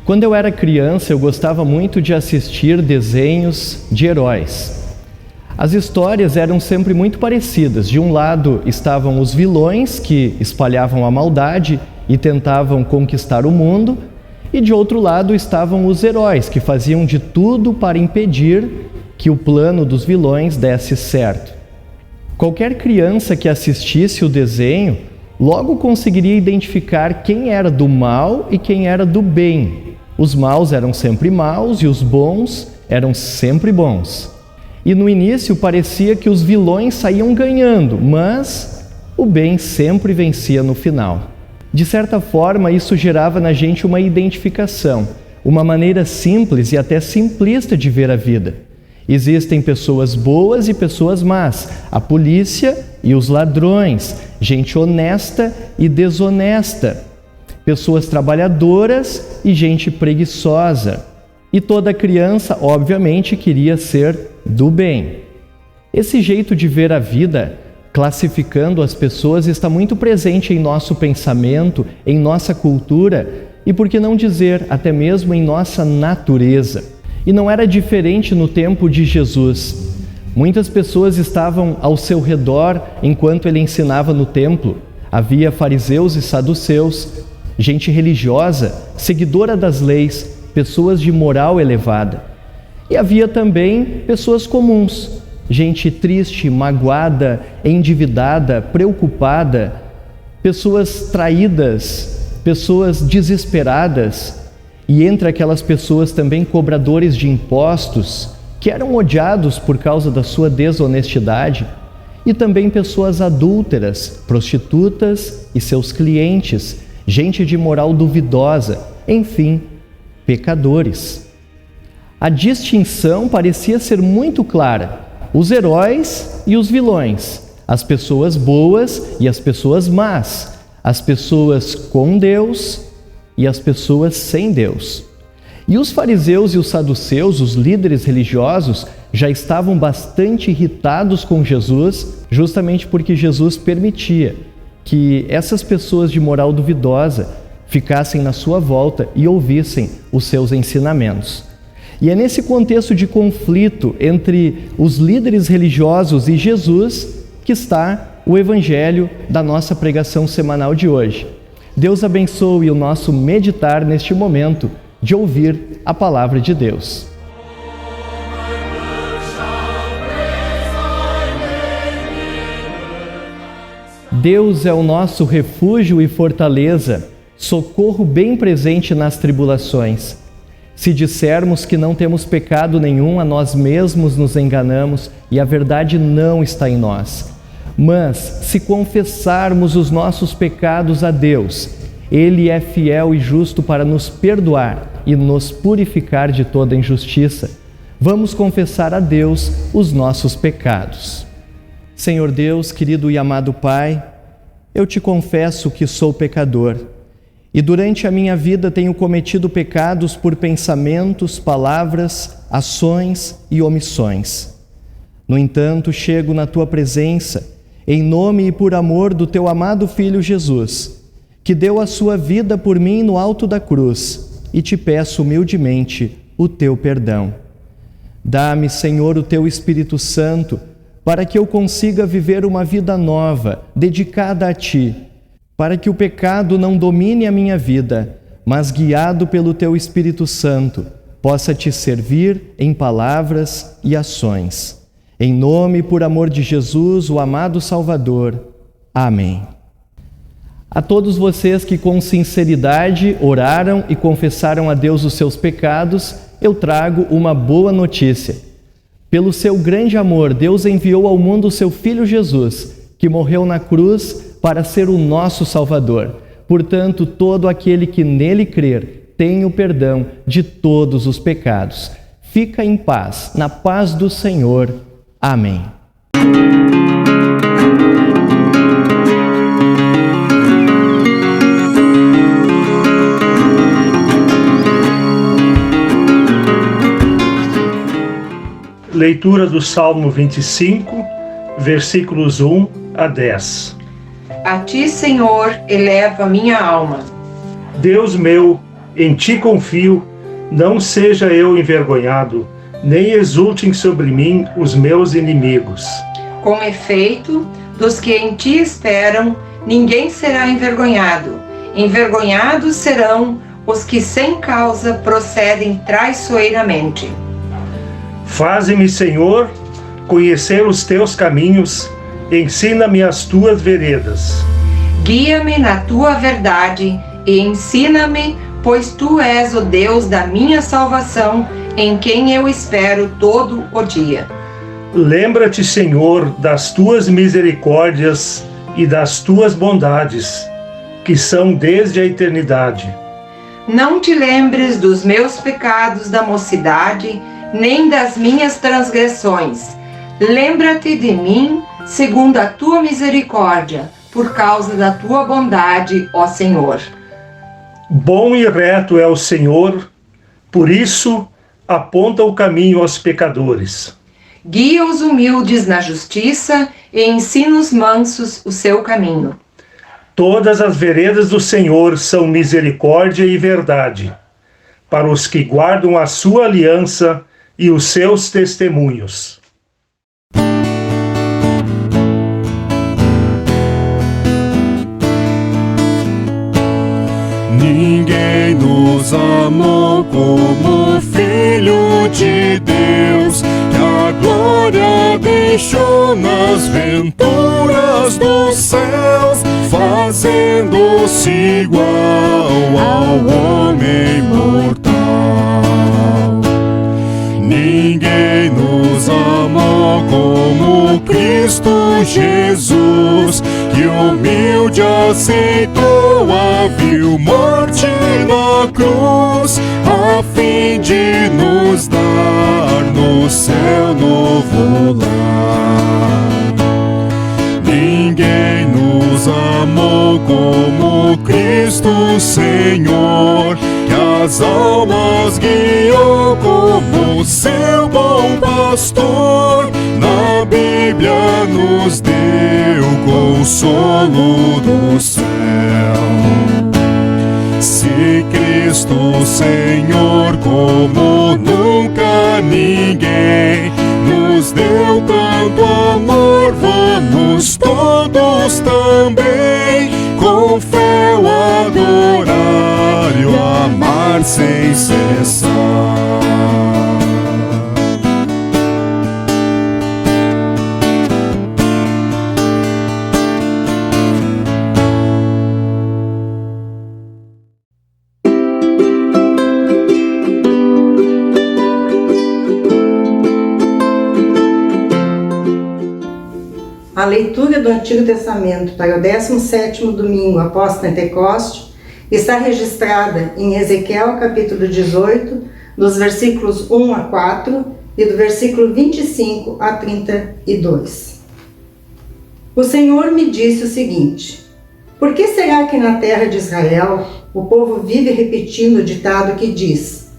Quando eu era criança, eu gostava muito de assistir desenhos de heróis. As histórias eram sempre muito parecidas. De um lado estavam os vilões que espalhavam a maldade e tentavam conquistar o mundo, e de outro lado estavam os heróis que faziam de tudo para impedir que o plano dos vilões desse certo. Qualquer criança que assistisse o desenho logo conseguiria identificar quem era do mal e quem era do bem. Os maus eram sempre maus e os bons eram sempre bons. E no início parecia que os vilões saíam ganhando, mas o bem sempre vencia no final. De certa forma, isso gerava na gente uma identificação, uma maneira simples e até simplista de ver a vida. Existem pessoas boas e pessoas más, a polícia e os ladrões, gente honesta e desonesta, pessoas trabalhadoras e gente preguiçosa. E toda criança, obviamente, queria ser do bem. Esse jeito de ver a vida, classificando as pessoas, está muito presente em nosso pensamento, em nossa cultura e, por que não dizer, até mesmo em nossa natureza. E não era diferente no tempo de Jesus. Muitas pessoas estavam ao seu redor enquanto ele ensinava no templo. Havia fariseus e saduceus, gente religiosa, seguidora das leis, pessoas de moral elevada. E havia também pessoas comuns, gente triste, magoada, endividada, preocupada, pessoas traídas, pessoas desesperadas, e entre aquelas pessoas também cobradores de impostos, que eram odiados por causa da sua desonestidade, e também pessoas adúlteras, prostitutas e seus clientes, gente de moral duvidosa, enfim, pecadores. A distinção parecia ser muito clara: os heróis e os vilões, as pessoas boas e as pessoas más, as pessoas com Deus e as pessoas sem Deus. E os fariseus e os saduceus, os líderes religiosos, já estavam bastante irritados com Jesus, justamente porque Jesus permitia que essas pessoas de moral duvidosa ficassem na sua volta e ouvissem os seus ensinamentos. E é nesse contexto de conflito entre os líderes religiosos e Jesus que está o evangelho da nossa pregação semanal de hoje. Deus abençoe o nosso meditar neste momento de ouvir a palavra de Deus. Deus é o nosso refúgio e fortaleza, socorro bem presente nas tribulações. Se dissermos que não temos pecado nenhum, a nós mesmos nos enganamos e a verdade não está em nós. Mas, se confessarmos os nossos pecados a Deus, Ele é fiel e justo para nos perdoar e nos purificar de toda injustiça. Vamos confessar a Deus os nossos pecados. Senhor Deus, querido e amado Pai, eu te confesso que sou pecador. E durante a minha vida tenho cometido pecados por pensamentos, palavras, ações e omissões. No entanto, chego na Tua presença, em nome e por amor do Teu amado Filho Jesus, que deu a sua vida por mim no alto da cruz, e te peço humildemente o Teu perdão. Dá-me, Senhor, o Teu Espírito Santo, para que eu consiga viver uma vida nova, dedicada a Ti, para que o pecado não domine a minha vida, mas guiado pelo Teu Espírito Santo, possa Te servir em palavras e ações. Em nome e por amor de Jesus, o amado Salvador. Amém. A todos vocês que com sinceridade oraram e confessaram a Deus os seus pecados, eu trago uma boa notícia. Pelo seu grande amor, Deus enviou ao mundo o seu Filho Jesus, que morreu na cruz para ser o nosso Salvador. Portanto, todo aquele que nele crer tem o perdão de todos os pecados. Fica em paz, na paz do Senhor. Amém. Leitura do Salmo 25, versículos 1 a 10. A Ti, Senhor, eleva minha alma. Deus meu, em ti confio, não seja eu envergonhado, nem exultem sobre mim os meus inimigos. Com efeito, dos que em ti esperam, ninguém será envergonhado. Envergonhados serão os que sem causa procedem traiçoeiramente. Faze-me, Senhor, conhecer os teus caminhos, ensina-me as tuas veredas. Guia-me na tua verdade e ensina-me, pois tu és o Deus da minha salvação, em quem eu espero todo o dia. Lembra-te, Senhor, das tuas misericórdias e das tuas bondades, que são desde a eternidade. Não te lembres dos meus pecados da mocidade, nem das minhas transgressões. Lembra-te de mim, segundo a tua misericórdia, por causa da tua bondade, ó Senhor. Bom e reto é o Senhor, por isso aponta o caminho aos pecadores. Guia os humildes na justiça e ensina os mansos o seu caminho. Todas as veredas do Senhor são misericórdia e verdade, para os que guardam a sua aliança e os seus testemunhos. Ninguém nos amou como Filho de Deus, que a glória deixou nas venturas dos céus, fazendo-se igual ao homem mortal. Ninguém nos amou como Cristo Jesus, que humilde aceitou a vil morte na cruz, a fim de nos dar no céu novo lar. Ninguém nos amou como Cristo Senhor, que as almas guiou como seu bom pastor. Na Bíblia nos deu consolo do céu. Se Cristo Senhor, como nunca ninguém, nos deu tanto amor, vamos todos também com fé o adorar e o amar sem cessar. A leitura do Antigo Testamento para o 17º domingo após Pentecoste está registrada em Ezequiel capítulo 18, dos versículos 1 a 4 e do versículo 25 a 32. O Senhor me disse o seguinte: por que será que na terra de Israel o povo vive repetindo o ditado que diz: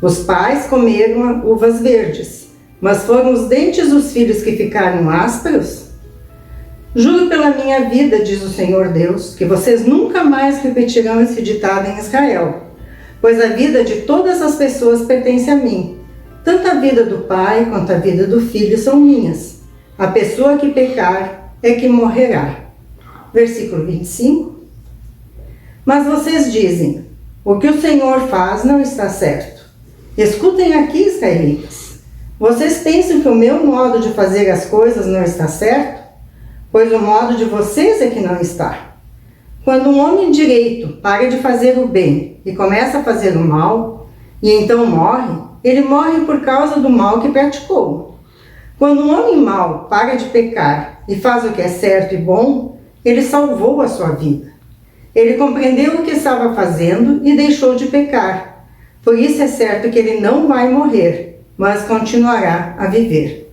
os pais comeram uvas verdes, mas foram os dentes dos filhos que ficaram ásperos? Juro pela minha vida, diz o Senhor Deus, que vocês nunca mais repetirão esse ditado em Israel, pois a vida de todas as pessoas pertence a mim. Tanto a vida do pai quanto a vida do filho são minhas. A pessoa que pecar é que morrerá. Versículo 25. Mas vocês dizem: o que o Senhor faz não está certo. Escutem aqui, israelitas. Vocês pensam que o meu modo de fazer as coisas não está certo? Pois o modo de vocês é que não está. Quando um homem direito para de fazer o bem e começa a fazer o mal, e então morre, ele morre por causa do mal que praticou. Quando um homem mau para de pecar e faz o que é certo e bom, ele salvou a sua vida. Ele compreendeu o que estava fazendo e deixou de pecar. Por isso é certo que ele não vai morrer, mas continuará a viver.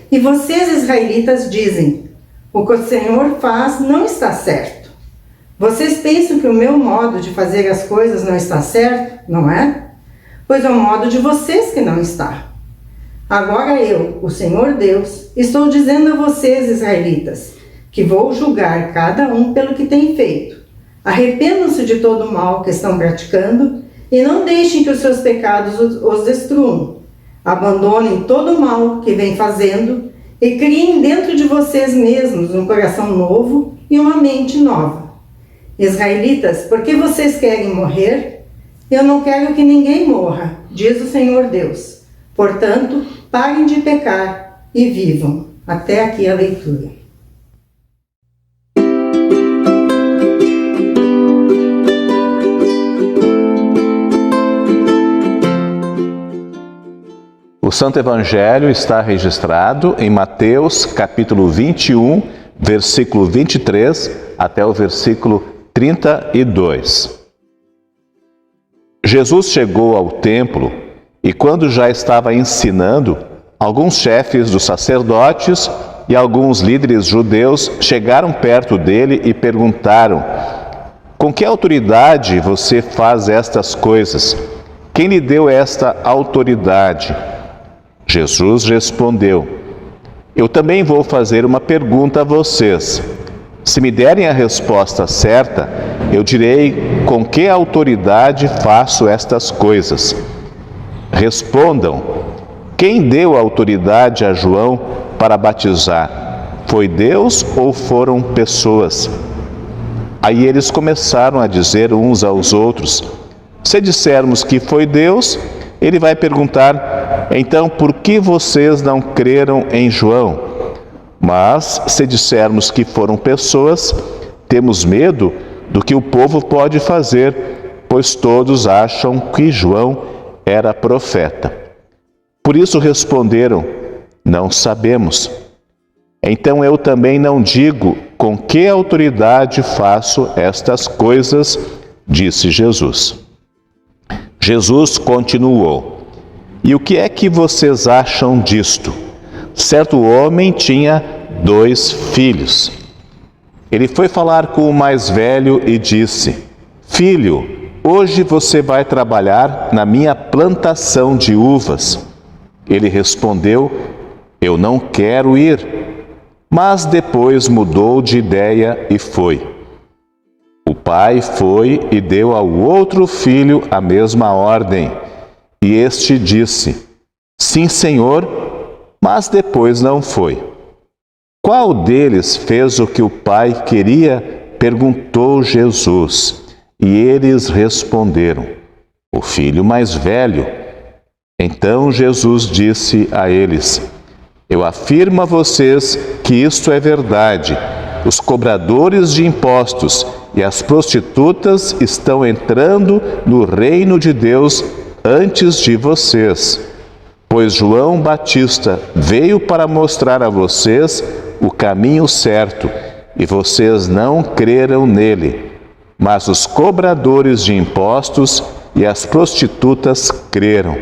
E vocês, israelitas, dizem: o que o Senhor faz não está certo. Vocês pensam que o meu modo de fazer as coisas não está certo, não é? Pois é o modo de vocês que não está. Agora eu, o Senhor Deus, estou dizendo a vocês, israelitas, que vou julgar cada um pelo que tem feito. Arrependam-se de todo o mal que estão praticando e não deixem que os seus pecados os destruam. Abandonem todo o mal que vem fazendo e criem dentro de vocês mesmos um coração novo e uma mente nova. Israelitas, por que vocês querem morrer? Eu não quero que ninguém morra, diz o Senhor Deus. Portanto, parem de pecar e vivam. Até aqui a leitura. O Santo Evangelho está registrado em Mateus, capítulo 21, versículo 23 até o versículo 32. Jesus chegou ao templo e, quando já estava ensinando, alguns chefes dos sacerdotes e alguns líderes judeus chegaram perto dele e perguntaram: com que autoridade você faz estas coisas? Quem lhe deu esta autoridade? Jesus respondeu: eu também vou fazer uma pergunta a vocês. Se me derem a resposta certa, eu direi com que autoridade faço estas coisas. Respondam: quem deu autoridade a João para batizar? Foi Deus ou foram pessoas? Aí eles começaram a dizer uns aos outros: se dissermos que foi Deus, ele vai perguntar: então por que vocês não creram em João? Mas se dissermos que foram pessoas, temos medo do que o povo pode fazer, pois todos acham que João era profeta. Por isso responderam: não sabemos. Então eu também não digo com que autoridade faço estas coisas, disse Jesus. Jesus continuou: e o que é que vocês acham disto? Certo homem tinha 2 filhos. Ele foi falar com o mais velho e disse: filho, hoje você vai trabalhar na minha plantação de uvas. Ele respondeu: eu não quero ir. Mas depois mudou de ideia e foi. O pai foi e deu ao outro filho a mesma ordem. E este disse: sim, senhor, mas depois não foi. Qual deles fez o que o pai queria? Perguntou Jesus. E eles responderam: o filho mais velho. Então Jesus disse a eles: eu afirmo a vocês que isto é verdade. Os cobradores de impostos e as prostitutas estão entrando no reino de Deus antes de vocês. Pois João Batista veio para mostrar a vocês o caminho certo, e vocês não creram nele. Mas os cobradores de impostos e as prostitutas creram.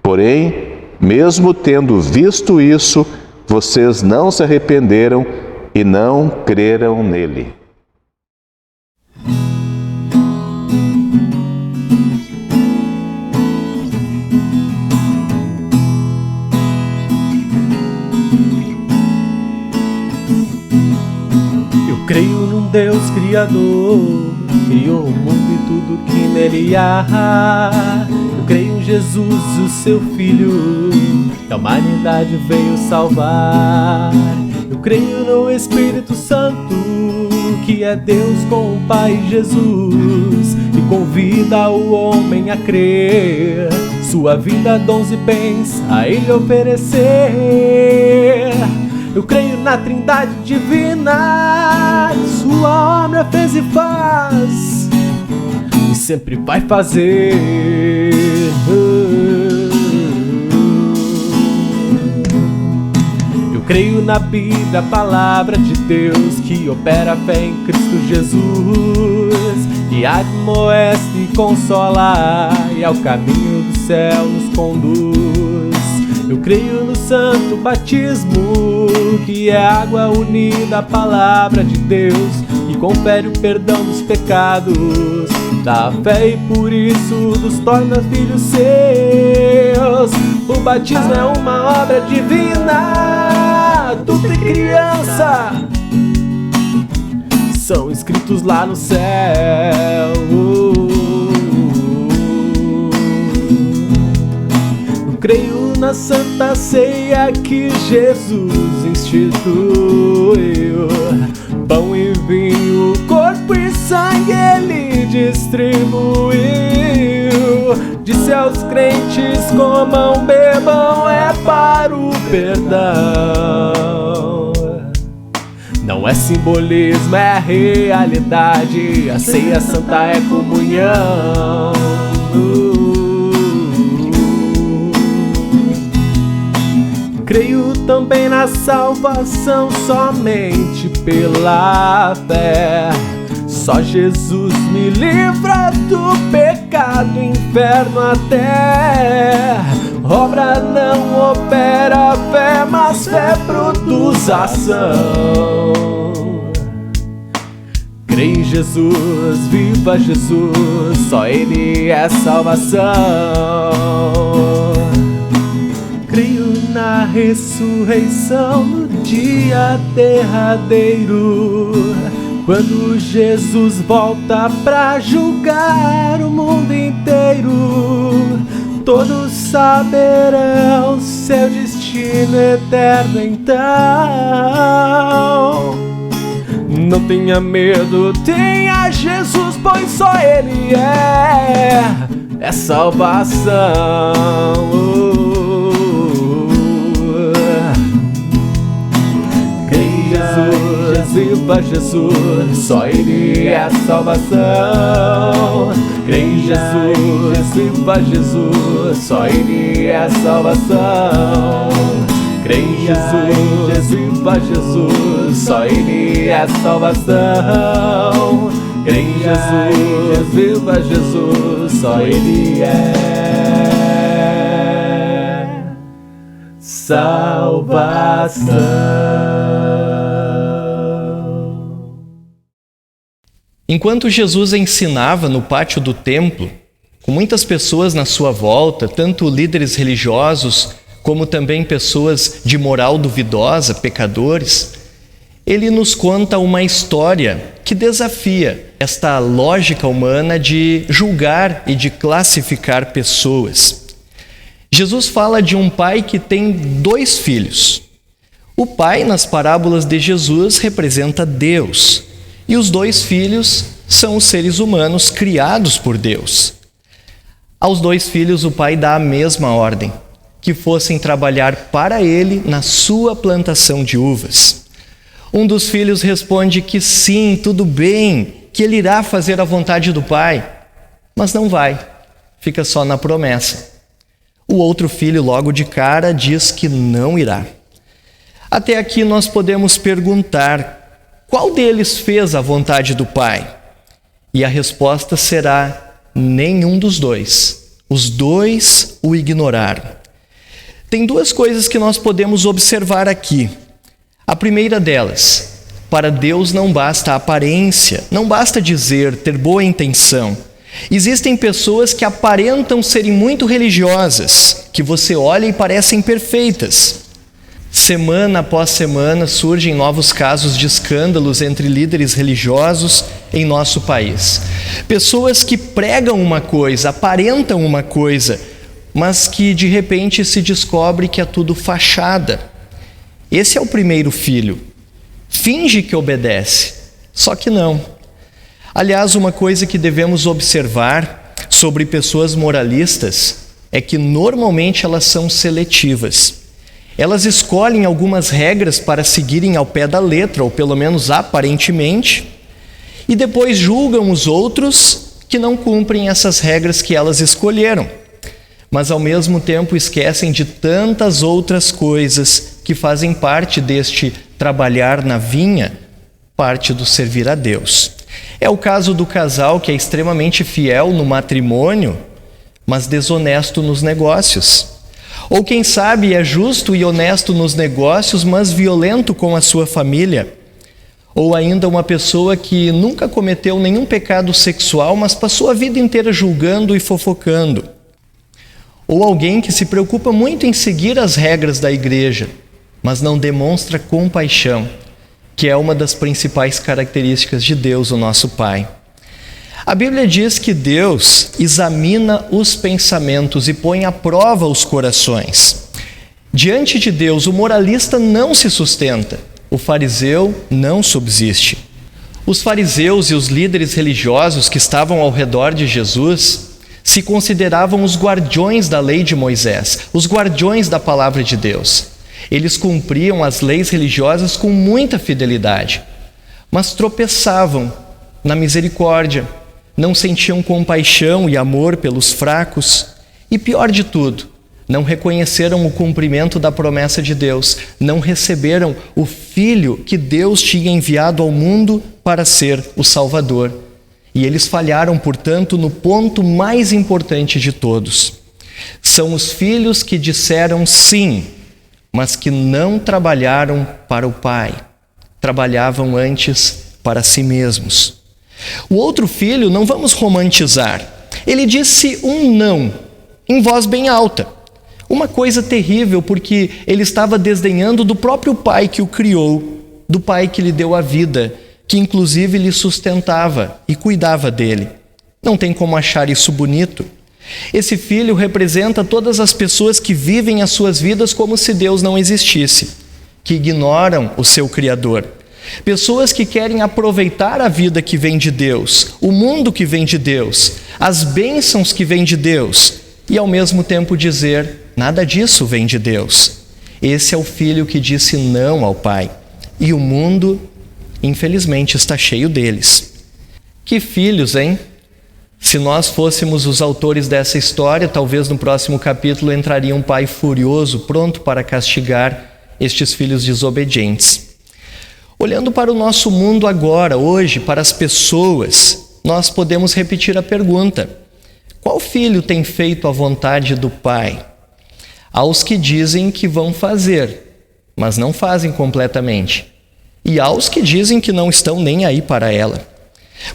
Porém, mesmo tendo visto isso, vocês não se arrependeram e não creram nele. Eu creio num Deus Criador, criou o mundo e tudo que nele há. Eu creio em Jesus, o seu Filho, que a humanidade veio salvar. Eu creio no Espírito Santo, que é Deus com o Pai Jesus, e convida o homem a crer, sua vida, dons e bens a ele oferecer. Eu creio na Trindade divina, que sua obra fez e faz, e sempre vai fazer. Eu creio na Bíblia, a palavra de Deus, que opera a fé em Cristo Jesus, e admoeste e consola, e ao caminho do céu nos conduz. Eu creio no santo batismo, que é água unida à palavra de Deus, que confere o perdão dos pecados, dá fé e por isso nos torna filhos seus. O batismo é uma obra divina, adulto e criança são escritos lá no céu. na Santa Ceia que Jesus instituiu. Pão e vinho, corpo e sangue Ele distribuiu. Disse aos crentes: comam, bebam, é para o perdão. Não é simbolismo, é realidade. A ceia santa é comunhão. Creio também na salvação somente pela fé. Só Jesus me livra do pecado, inferno até. Obra não opera fé, mas fé produz ação. Creio em Jesus, viva Jesus, só Ele é salvação. Creio na ressurreição no dia derradeiro, quando Jesus volta pra julgar o mundo inteiro. Todos saberão seu destino eterno então. Não tenha medo, tenha Jesus, pois só Ele é salvação. Viva Jesus, só Ele é a salvação. Creio em Jesus, viva Jesus, só Ele é a salvação. Creio em Jesus, viva Jesus, só Ele é a salvação. Creio em Jesus, viva Jesus, só Ele é salvação. Enquanto Jesus ensinava no pátio do templo, com muitas pessoas na sua volta, tanto líderes religiosos como também pessoas de moral duvidosa, pecadores, ele nos conta uma história que desafia esta lógica humana de julgar e de classificar pessoas. Jesus fala de um pai que tem 2 filhos. O pai, nas parábolas de Jesus, representa Deus. E os 2 filhos são os seres humanos criados por Deus. Aos 2 filhos o pai dá a mesma ordem, que fossem trabalhar para ele na sua plantação de uvas. Um dos filhos responde que sim, tudo bem, que ele irá fazer a vontade do pai, mas não vai, fica só na promessa. O outro filho logo de cara diz que não irá. Até aqui nós podemos perguntar: qual deles fez a vontade do Pai? E a resposta será: nenhum dos 2. Os 2 o ignoraram. Tem 2 coisas que nós podemos observar aqui. A primeira delas: para Deus não basta a aparência, não basta dizer, ter boa intenção. Existem pessoas que aparentam serem muito religiosas, que você olha e parecem perfeitas. Semana após semana surgem novos casos de escândalos entre líderes religiosos em nosso país. Pessoas que pregam uma coisa, aparentam uma coisa, mas que de repente se descobre que é tudo fachada. Esse é o primeiro filho. Finge que obedece, só que não. Aliás, uma coisa que devemos observar sobre pessoas moralistas é que normalmente elas são seletivas. Elas escolhem algumas regras para seguirem ao pé da letra, ou pelo menos aparentemente, e depois julgam os outros que não cumprem essas regras que elas escolheram. Mas ao mesmo tempo esquecem de tantas outras coisas que fazem parte deste trabalhar na vinha, parte do servir a Deus. É o caso do casal que é extremamente fiel no matrimônio, mas desonesto nos negócios. Ou quem sabe é justo e honesto nos negócios, mas violento com a sua família. Ou ainda uma pessoa que nunca cometeu nenhum pecado sexual, mas passou a vida inteira julgando e fofocando. Ou alguém que se preocupa muito em seguir as regras da igreja, mas não demonstra compaixão, que é uma das principais características de Deus, o nosso Pai. A Bíblia diz que Deus examina os pensamentos e põe à prova os corações. Diante de Deus, o moralista não se sustenta, o fariseu não subsiste. Os fariseus e os líderes religiosos que estavam ao redor de Jesus se consideravam os guardiões da lei de Moisés, os guardiões da palavra de Deus. Eles cumpriam as leis religiosas com muita fidelidade, mas tropeçavam na misericórdia, não sentiam compaixão e amor pelos fracos e, pior de tudo, não reconheceram o cumprimento da promessa de Deus, não receberam o Filho que Deus tinha enviado ao mundo para ser o Salvador. E eles falharam, portanto, no ponto mais importante de todos. São os filhos que disseram sim, mas que não trabalharam para o Pai. Trabalhavam antes para si mesmos. O outro filho, não vamos romantizar, ele disse um não, em voz bem alta. Uma coisa terrível, porque ele estava desdenhando do próprio pai que o criou, do pai que lhe deu a vida, que inclusive lhe sustentava e cuidava dele. Não tem como achar isso bonito. Esse filho representa todas as pessoas que vivem as suas vidas como se Deus não existisse, que ignoram o seu Criador. Pessoas que querem aproveitar a vida que vem de Deus, o mundo que vem de Deus, as bênçãos que vêm de Deus, e ao mesmo tempo dizer, nada disso vem de Deus. Esse é o filho que disse não ao Pai. E o mundo, infelizmente, está cheio deles. Que filhos, hein? Se nós fôssemos os autores dessa história, talvez no próximo capítulo entraria um pai furioso, pronto para castigar estes filhos desobedientes. Olhando para o nosso mundo agora, hoje, para as pessoas, nós podemos repetir a pergunta: qual filho tem feito a vontade do Pai? Aos que dizem que vão fazer, mas não fazem completamente. E aos que dizem que não estão nem aí para ela.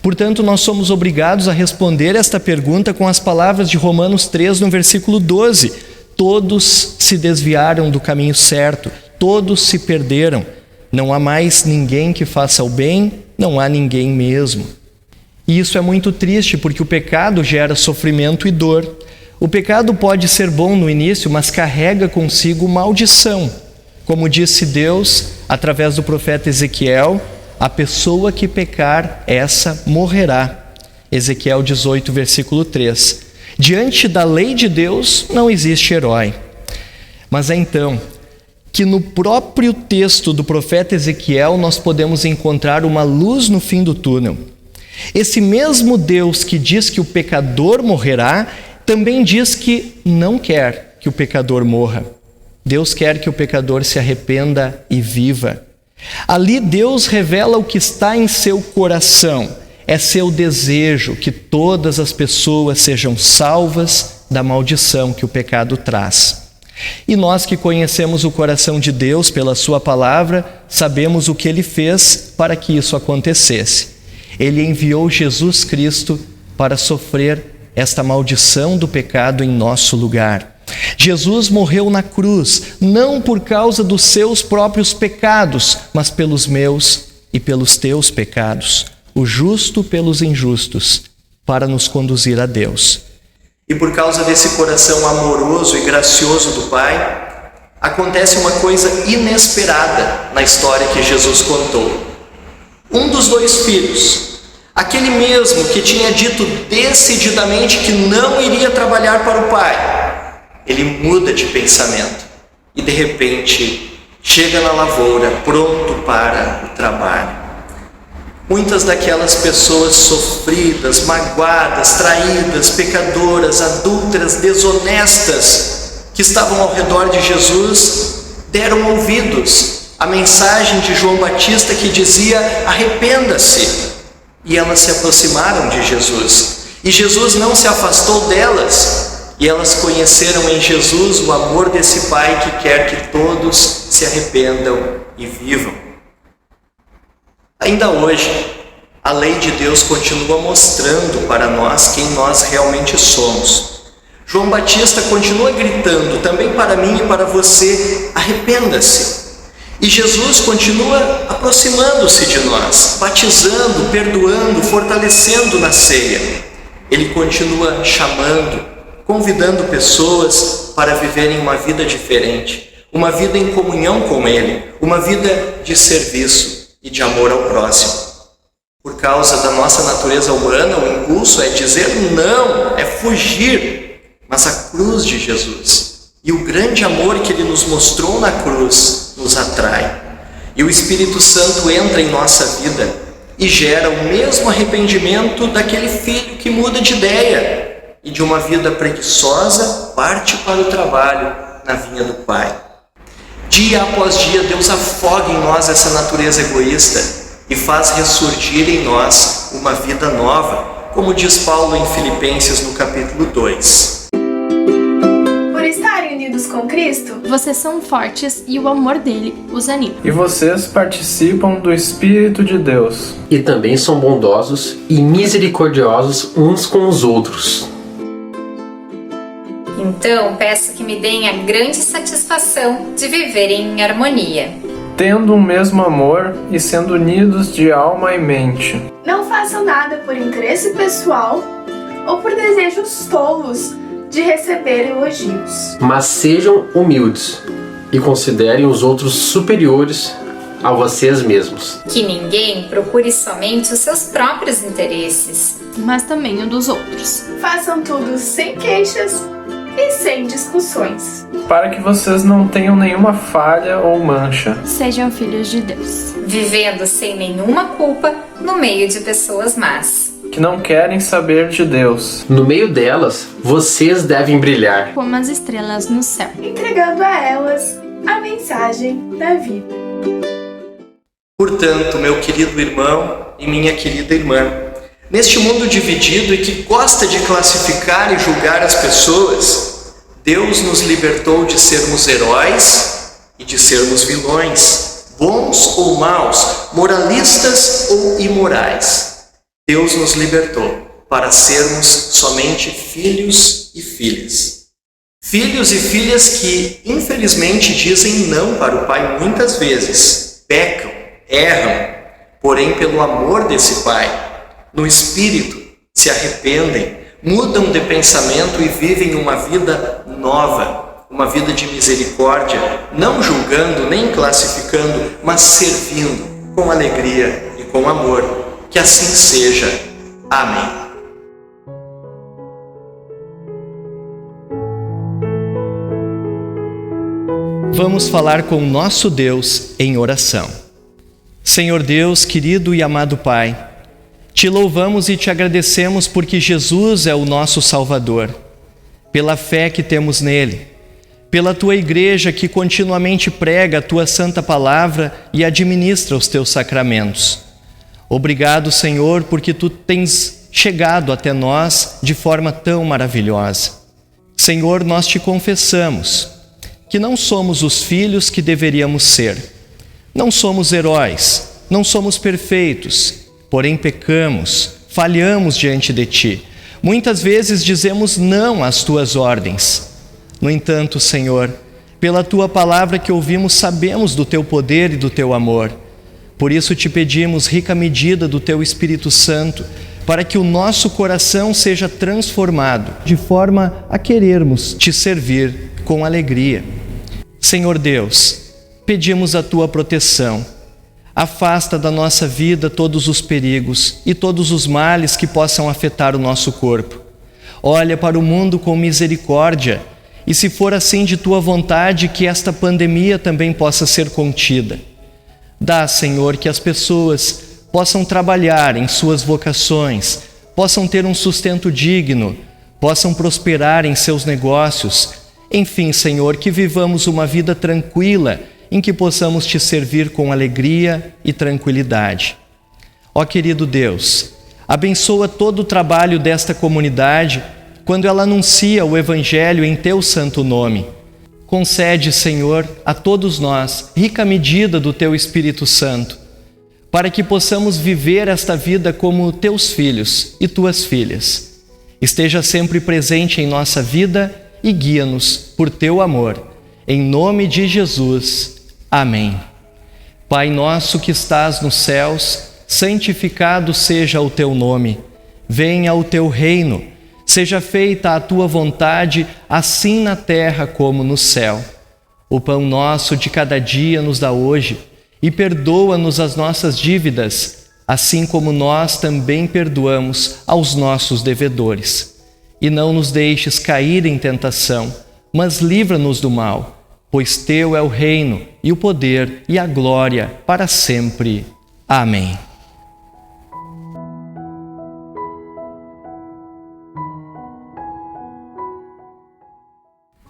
Portanto, nós somos obrigados a responder esta pergunta com as palavras de Romanos 3, no versículo 12. Todos se desviaram do caminho certo, todos se perderam. Não há mais ninguém que faça o bem, não há ninguém mesmo. E isso é muito triste, porque o pecado gera sofrimento e dor. O pecado pode ser bom no início, mas carrega consigo maldição. Como disse Deus, através do profeta Ezequiel, a pessoa que pecar, essa morrerá. Ezequiel 18, versículo 3. Diante da lei de Deus, não existe herói. Mas é então que no próprio texto do profeta Ezequiel nós podemos encontrar uma luz no fim do túnel. Esse mesmo Deus que diz que o pecador morrerá, também diz que não quer que o pecador morra. Deus quer que o pecador se arrependa e viva. Ali Deus revela o que está em seu coração. É seu desejo que todas as pessoas sejam salvas da maldição que o pecado traz. E nós que conhecemos o coração de Deus pela sua palavra, sabemos o que Ele fez para que isso acontecesse. Ele enviou Jesus Cristo para sofrer esta maldição do pecado em nosso lugar. Jesus morreu na cruz, não por causa dos seus próprios pecados, mas pelos meus e pelos teus pecados, o justo pelos injustos, para nos conduzir a Deus. E por causa desse coração amoroso e gracioso do Pai, acontece uma coisa inesperada na história que Jesus contou. Um dos dois filhos, aquele mesmo que tinha dito decididamente que não iria trabalhar para o Pai, ele muda de pensamento e de repente chega na lavoura pronto para o trabalho. Muitas daquelas pessoas sofridas, magoadas, traídas, pecadoras, adúlteras, desonestas que estavam ao redor de Jesus deram ouvidos à mensagem de João Batista que dizia: arrependa-se. E elas se aproximaram de Jesus. E Jesus não se afastou delas. E elas conheceram em Jesus o amor desse Pai que quer que todos se arrependam e vivam. Ainda hoje, a lei de Deus continua mostrando para nós quem nós realmente somos. João Batista continua gritando também para mim e para você: arrependa-se. E Jesus continua aproximando-se de nós, batizando, perdoando, fortalecendo na ceia. Ele continua chamando, convidando pessoas para viverem uma vida diferente, uma vida em comunhão com Ele, uma vida de serviço e de amor ao próximo. Por causa da nossa natureza humana, o impulso é dizer não, é fugir, mas a cruz de Jesus e o grande amor que Ele nos mostrou na cruz nos atrai. E o Espírito Santo entra em nossa vida e gera o mesmo arrependimento daquele filho que muda de ideia e de uma vida preguiçosa parte para o trabalho na vinha do Pai. Dia após dia, Deus afoga em nós essa natureza egoísta e faz ressurgir em nós uma vida nova, como diz Paulo em Filipenses no capítulo 2. Por estarem unidos com Cristo, vocês são fortes e o amor dele os anima. E vocês participam do Espírito de Deus. E também são bondosos e misericordiosos uns com os outros. Então, peço que me deem a grande satisfação de viverem em harmonia, tendo o mesmo amor e sendo unidos de alma e mente. Não façam nada por interesse pessoal ou por desejos tolos de receber elogios. Mas sejam humildes e considerem os outros superiores a vocês mesmos. Que ninguém procure somente os seus próprios interesses, mas também o dos outros. Façam tudo sem queixas e sem discussões, para que vocês não tenham nenhuma falha ou mancha. Sejam filhos de Deus, vivendo sem nenhuma culpa no meio de pessoas más, que não querem saber de Deus. No meio delas, vocês devem brilhar como as estrelas no céu, entregando a elas a mensagem da vida. Portanto, meu querido irmão e minha querida irmã, neste mundo dividido e que gosta de classificar e julgar as pessoas, Deus nos libertou de sermos heróis e de sermos vilões, bons ou maus, moralistas ou imorais. Deus nos libertou para sermos somente filhos e filhas. Filhos e filhas que, infelizmente, dizem não para o Pai muitas vezes, pecam, erram, porém pelo amor desse Pai, no Espírito, se arrependem, mudam de pensamento e vivem uma vida nova, uma vida de misericórdia, não julgando nem classificando, mas servindo com alegria e com amor. Que assim seja. Amém. Vamos falar com nosso Deus em oração. Senhor Deus, querido e amado Pai, te louvamos e te agradecemos porque Jesus é o nosso Salvador, pela fé que temos nele, pela tua igreja que continuamente prega a tua santa palavra e administra os teus sacramentos. Obrigado, Senhor, porque tu tens chegado até nós de forma tão maravilhosa. Senhor, nós te confessamos que não somos os filhos que deveríamos ser, não somos heróis, não somos perfeitos, porém pecamos, falhamos diante de ti. Muitas vezes dizemos não às tuas ordens. No entanto, Senhor, pela tua palavra que ouvimos, sabemos do teu poder e do teu amor. Por isso te pedimos rica medida do teu Espírito Santo, para que o nosso coração seja transformado, de forma a querermos te servir com alegria. Senhor Deus, pedimos a tua proteção. Afasta da nossa vida todos os perigos e todos os males que possam afetar o nosso corpo. Olha para o mundo com misericórdia e, se for assim de tua vontade, que esta pandemia também possa ser contida. Dá, Senhor, que as pessoas possam trabalhar em suas vocações, possam ter um sustento digno, possam prosperar em seus negócios. Enfim, Senhor, que vivamos uma vida tranquila, em que possamos te servir com alegria e tranquilidade. Ó querido Deus, abençoa todo o trabalho desta comunidade quando ela anuncia o Evangelho em teu santo nome. Concede, Senhor, a todos nós rica medida do teu Espírito Santo, para que possamos viver esta vida como teus filhos e tuas filhas. Esteja sempre presente em nossa vida e guia-nos por teu amor. Em nome de Jesus. Amém. Pai nosso que estás nos céus, santificado seja o teu nome. Venha o teu reino. Seja feita a tua vontade, assim na terra como no céu. O pão nosso de cada dia nos dá hoje, e perdoa-nos as nossas dívidas, assim como nós também perdoamos aos nossos devedores. E não nos deixes cair em tentação, mas livra-nos do mal, pois teu é o reino, e o poder, e a glória, para sempre. Amém.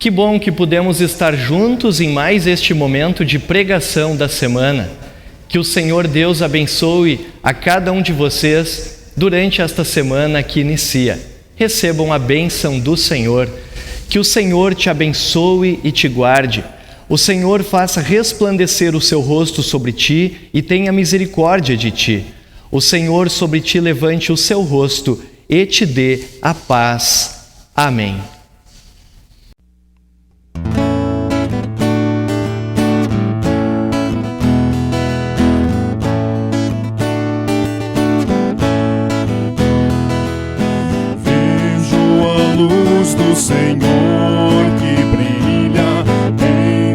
Que bom que pudemos estar juntos em mais este momento de pregação da semana. Que o Senhor Deus abençoe a cada um de vocês durante esta semana que inicia. Recebam a bênção do Senhor. Que o Senhor te abençoe e te guarde. O Senhor faça resplandecer o seu rosto sobre ti e tenha misericórdia de ti. O Senhor sobre ti levante o seu rosto e te dê a paz. Amém. Do Senhor que brilha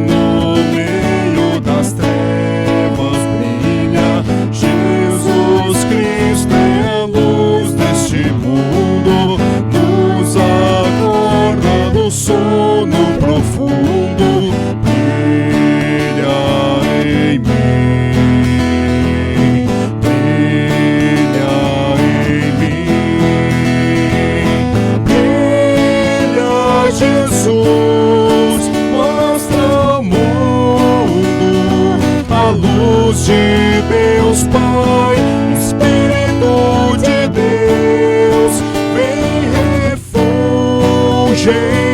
no meio das trevas, brilha. Jesus Cristo é a luz deste mundo, nos acorda do sono profundo. Brilha em mim, brilha em mim. Jesus mostra ao mundo a luz de Deus Pai, Espírito de Deus, vem refúgio.